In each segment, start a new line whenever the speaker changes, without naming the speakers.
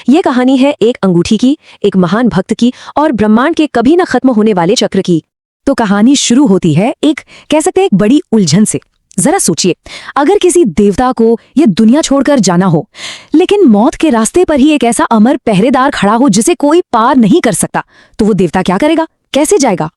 ये कहानी है एक अंगूठी की, एक महान भक्त की और ब्रह्मांड के कभी न खत्म होने वाले चक्र की।
तो कहानी शुरू होती है कह सकते हैं एक बड़ी उलझन से। जरा सोचिए, अगर किसी देवता को ये दुनिया छोड़कर जाना हो, लेकिन मौत के रास्ते पर ही एक ऐसा अमर पहरेदार खड़ा हो जिसे कोई पार नहीं कर सकता, तो वो देवता क्या करेगा, कैसे जाएगा?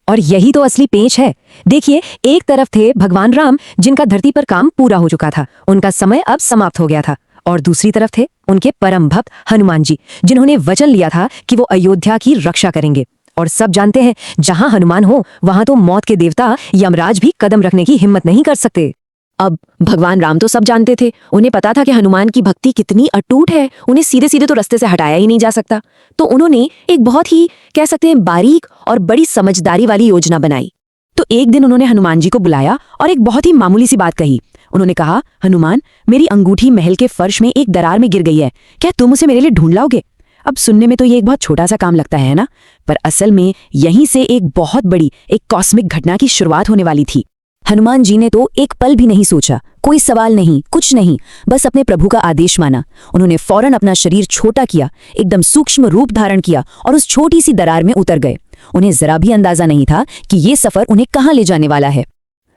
और यही तो असली पेंच है। देखिए, एक तरफ थे भगवान राम, जिनका धरती पर काम पूरा हो चुका था, उनका समय अब समाप्त हो गया था। और दूसरी तरफ थे उनके परम भक्त हनुमान जी, जिन्होंने वचन लिया था कि वो अयोध्या की रक्षा करेंगे। और सब जानते हैं, जहां हनुमान हो वहां तो मौत के देवता यमराज भी कदम रखने की हिम्मत नहीं कर सकते। अब भगवान राम तो सब जानते थे, उन्हें पता था कि हनुमान की भक्ति कितनी अटूट है, उन्हें सीधे सीधे तो रास्ते से हटाया ही नहीं जा सकता। तो उन्होंने एक बहुत ही कह सकते हैं बारीक और बड़ी समझदारी वाली योजना बनाई। तो एक दिन उन्होंने हनुमान जी को बुलाया और एक बहुत ही मामूली सी बात कही। उन्होंने कहा, हनुमान, मेरी अंगूठी महल के फर्श में एक दरार में गिर गई है, क्या तुम उसे मेरे लिए ढूंढ लाओगे? अब सुनने में तो ये एक बहुत छोटा सा काम लगता है ना, पर असल में यहीं से एक बहुत बड़ी, एक कॉस्मिक घटना की शुरुआत होने वाली थी। हनुमान जी ने तो एक पल भी नहीं सोचा, कोई सवाल नहीं, कुछ नहीं, बस अपने प्रभु का आदेश माना। उन्होंने फौरन अपना शरीर छोटा किया, एकदम सूक्ष्म रूप धारण किया और उस छोटी सी दरार में उतर गए। उन्हें जरा भी अंदाजा नहीं था कि ये सफर उन्हें कहाँ ले जाने वाला है।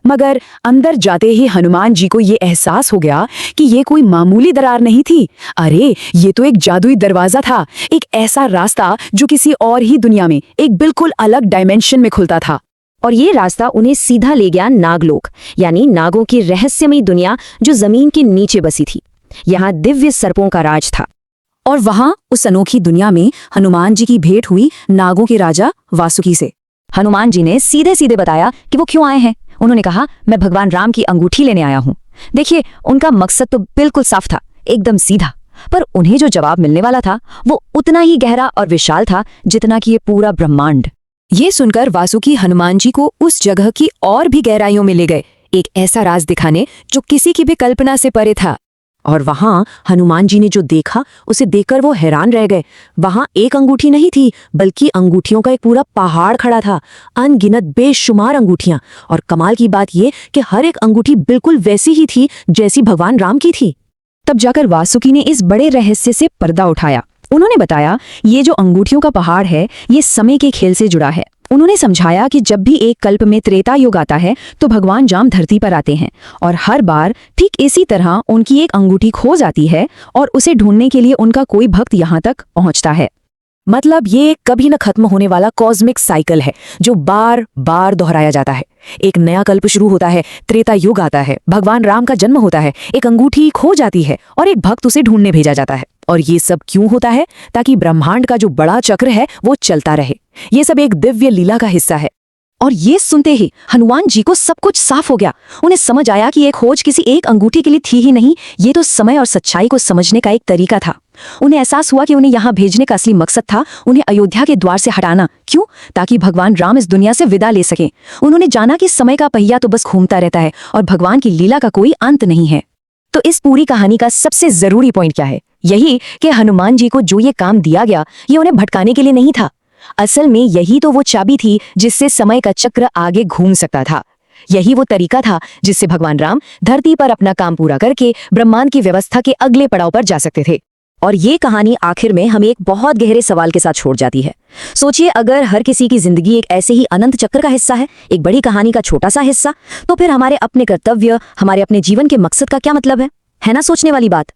मगर अंदर जाते ही हनुमान जी को ये एहसास हो गया कि ये कोई मामूली दरार नहीं थी। अरे, ये तो एक जादुई दरवाजा था, एक ऐसा रास्ता जो किसी और ही दुनिया में, एक बिल्कुल अलग डायमेंशन में खुलता था।
और ये रास्ता उन्हें सीधा ले गया नागलोक, यानी नागों की रहस्यमयी दुनिया जो जमीन के नीचे बसी थी। यहाँ दिव्य सर्पों का राज था।
और वहां उस अनोखी दुनिया में हनुमान जी की भेंट हुई नागों के राजा वासुकी से।
हनुमान जी ने सीधे सीधे बताया कि वो क्यों आए हैं। उन्होंने कहा, मैं भगवान राम की अंगूठी लेने आया हूँ। देखिए, उनका मकसद तो बिल्कुल साफ था, एकदम सीधा, पर उन्हें जो जवाब मिलने वाला था वो उतना ही गहरा और विशाल था जितना कि ये पूरा ब्रह्मांड।
ये सुनकर वासुकी हनुमान जी को उस जगह की और भी गहराइयों में ले गए, एक ऐसा राज दिखाने जो किसी की भी कल्पना से परे था। और वहां हनुमान जी ने जो देखा, उसे देखकर वो हैरान रह गए। वहां एक अंगूठी नहीं थी, बल्कि अंगूठियों का एक पूरा पहाड़ खड़ा था, अनगिनत बेशुमार अंगूठियां। और कमाल की बात ये कि हर एक अंगूठी बिल्कुल वैसी ही थी जैसी भगवान राम की थी। तब जाकर वासुकी ने इस बड़े रहस्य से पर्दा उठाया। उन्होंने बताया, ये जो अंगूठियों का पहाड़ है, ये समय के खेल से जुड़ा है। उन्होंने समझाया कि जब भी एक कल्प में त्रेता युग आता है तो भगवान राम धरती पर आते हैं, और हर बार ठीक इसी तरह उनकी एक अंगूठी खो जाती है और उसे ढूंढने के लिए उनका कोई भक्त यहाँ तक पहुँचता है। मतलब ये कभी न खत्म होने वाला कॉस्मिक साइकिल है जो बार बार दोहराया जाता है। एक नया कल्प शुरू होता है, त्रेता युग आता है, भगवान राम का जन्म होता है, एक अंगूठी खो जाती है और एक भक्त उसे ढूंढने भेजा जाता है। और ये सब क्यों होता है? ताकि ब्रह्मांड का जो बड़ा चक्र है वो चलता रहे। ये सब एक दिव्य लीला का हिस्सा है। और ये सुनते ही हनुमान जी को सब कुछ साफ हो गया। उन्हें समझ आया कि ये खोज किसी एक अंगूठी के लिए थी ही नहीं, ये तो समय और सच्चाई को समझने का एक तरीका था। उन्हें एहसास हुआ कि उन्हें यहाँ भेजने का असली मकसद था उन्हें अयोध्या के द्वार से हटाना। क्यों? ताकि भगवान राम इस दुनिया से विदा ले सकें। उन्होंने जाना कि समय का पहिया तो बस घूमता रहता है और भगवान की लीला का कोई अंत नहीं है। तो इस पूरी कहानी का सबसे जरूरी पॉइंट क्या है? यही कि हनुमान जी को जो ये काम दिया गया, ये उन्हें भटकाने के लिए नहीं था। असल में यही तो वो चाबी थी जिससे समय का चक्र आगे घूम सकता था। यही वो तरीका था जिससे भगवान राम धरती पर अपना काम पूरा करके ब्रह्मांड की व्यवस्था के अगले पड़ाव पर जा सकते थे। और ये कहानी आखिर में हमें एक बहुत गहरे सवाल के साथ छोड़ जाती है। सोचिए, अगर हर किसी की जिंदगी एक ऐसे ही अनंत चक्र का हिस्सा है, एक बड़ी कहानी का छोटा सा हिस्सा, तो फिर हमारे अपने कर्तव्य, हमारे अपने जीवन के मकसद का क्या मतलब है ना? सोचने वाली बात।